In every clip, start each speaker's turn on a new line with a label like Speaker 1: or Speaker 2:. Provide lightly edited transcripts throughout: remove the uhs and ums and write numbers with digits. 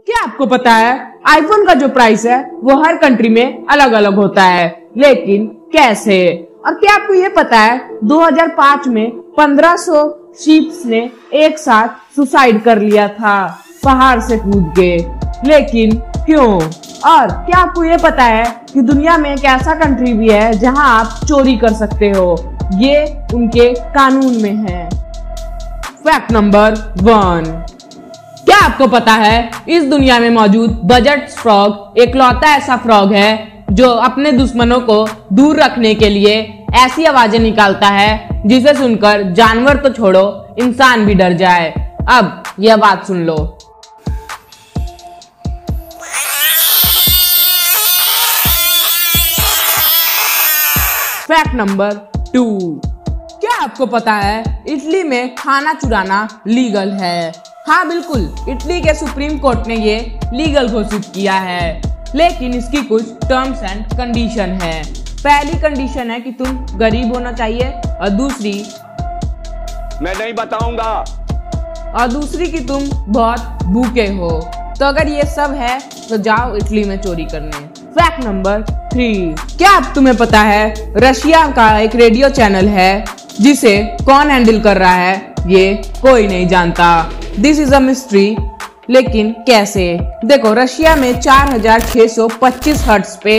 Speaker 1: क्या आपको पता है आईफोन का जो प्राइस है वो हर कंट्री में अलग अलग होता है, लेकिन कैसे? और क्या आपको ये पता है 2005 में 1500 शीप्स ने एक साथ सुसाइड कर लिया था पहाड़ से कूद के, लेकिन क्यों? और क्या आपको ये पता है कि दुनिया में एक ऐसा कंट्री भी है जहां आप चोरी कर सकते हो, ये उनके कानून में है। फैक्ट नंबर 1, क्या आपको पता है इस दुनिया में मौजूद बजट फ्रॉग एकलौता ऐसा फ्रॉग है जो अपने दुश्मनों को दूर रखने के लिए ऐसी आवाजें निकालता है जिसे सुनकर जानवर तो छोड़ो इंसान भी डर जाए। अब यह बात सुन लो। फैक्ट नंबर 2, क्या आपको पता है इटली में खाना चुराना लीगल है? हाँ बिल्कुल, इटली के सुप्रीम कोर्ट ने ये लीगल घोषित किया है, लेकिन इसकी कुछ टर्म्स एंड कंडीशन है। पहली कंडीशन है कि तुम गरीब होना चाहिए, और दूसरी
Speaker 2: मैं नहीं बताऊंगा,
Speaker 1: और दूसरी कि तुम बहुत भूखे हो। तो अगर ये सब है तो जाओ इटली में चोरी करने। फैक्ट नंबर 3, क्या अब तुम्हें पता है रशिया का एक रेडियो चैनल है जिसे कौन हैंडल कर रहा है ये कोई नहीं जानता। दिस इज अ मिस्ट्री, लेकिन कैसे? देखो, रशिया में 4625 हर्ट्ज पे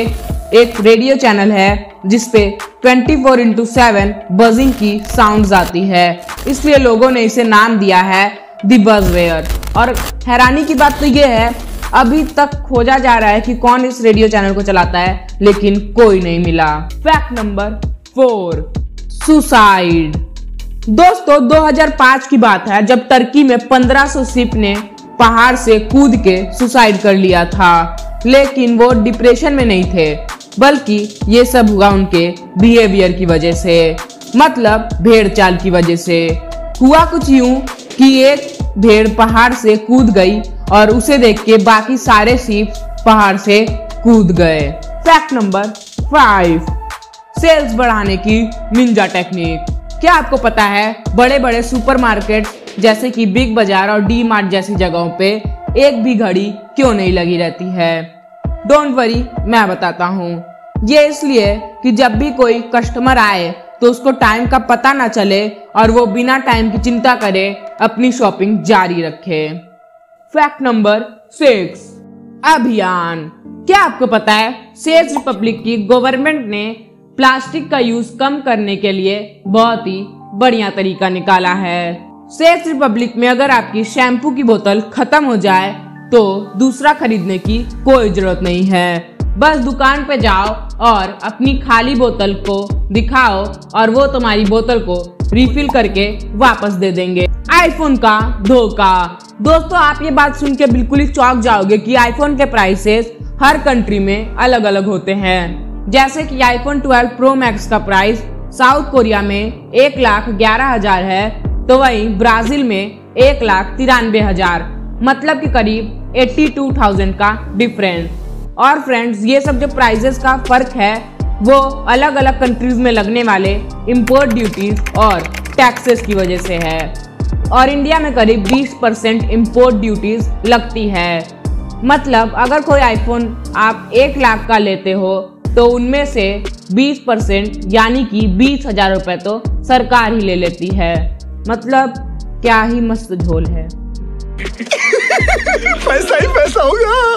Speaker 1: एक रेडियो चैनल है जिसपे 24/7 बजिंग की साउंड्स आती है, इसलिए लोगों ने इसे नाम दिया है द बजवेयर। और हैरानी की बात तो ये है अभी तक खोजा जा रहा है कि कौन इस रेडियो चैनल को चलाता है, लेकिन कोई नहीं मिला। Fact number 4, suicide. दोस्तों 2005 की बात है जब तुर्की में 1500 शिप ने पहाड़ से कूद के सुसाइड कर लिया था, लेकिन वो डिप्रेशन में नहीं थे, बल्कि ये सब हुआ उनके बिहेवियर की वजह से, मतलब भेड़ चाल की वजह से। हुआ कुछ यूं कि एक भेड़ पहाड़ से कूद गई और उसे देख के बाकी सारे शिप पहाड़ से कूद गए। फैक्ट नंबर 5, सेल्स बढ़ाने की निंजा टेक्निक। क्या आपको पता है बड़े बड़े सुपरमार्केट जैसे कि बिग बाजार और डी मार्ट जैसी जगहों पे एक भी घड़ी क्यों नहीं लगी रहती है? डोंट वरी, मैं बताता हूँ। ये इसलिए कि जब भी कोई कस्टमर आए तो उसको टाइम का पता ना चले और वो बिना टाइम की चिंता करे अपनी शॉपिंग जारी रखे। फैक्ट नंबर 6, अभियान। क्या आपको पता है चेक रिपब्लिक की गवर्नमेंट ने प्लास्टिक का यूज कम करने के लिए बहुत ही बढ़िया तरीका निकाला है। चेक रिपब्लिक में अगर आपकी शैम्पू की बोतल खत्म हो जाए तो दूसरा खरीदने की कोई जरूरत नहीं है, बस दुकान पे जाओ और अपनी खाली बोतल को दिखाओ और वो तुम्हारी बोतल को रिफिल करके वापस दे देंगे। आईफोन का धोखा। दोस्तों आप ये बात सुन के बिल्कुल ही चौंक जाओगे कि आईफोन के प्राइसेस हर कंट्री में अलग अलग होते हैं। जैसे कि आईफोन 12 प्रो मैक्स का प्राइस साउथ कोरिया में 1,11,000 है, तो वहीं ब्राजील में 1,93,000, मतलब कि करीब 82,000 का डिफरेंस। और फ्रेंड्स, ये सब जो प्राइसेस का फर्क है वो अलग अलग कंट्रीज में लगने वाले इंपोर्ट ड्यूटीज और टैक्सेस की वजह से है, और इंडिया में करीब 20% इंपोर्ट ड्यूटीज लगती है। मतलब अगर कोई आईफोन आप 1 लाख का लेते हो तो उनमें से 20% यानी कि 20,000 रुपए तो सरकार ही ले लेती है। मतलब क्या ही मस्त झोल है।
Speaker 2: पैसा ही पैसा होगा।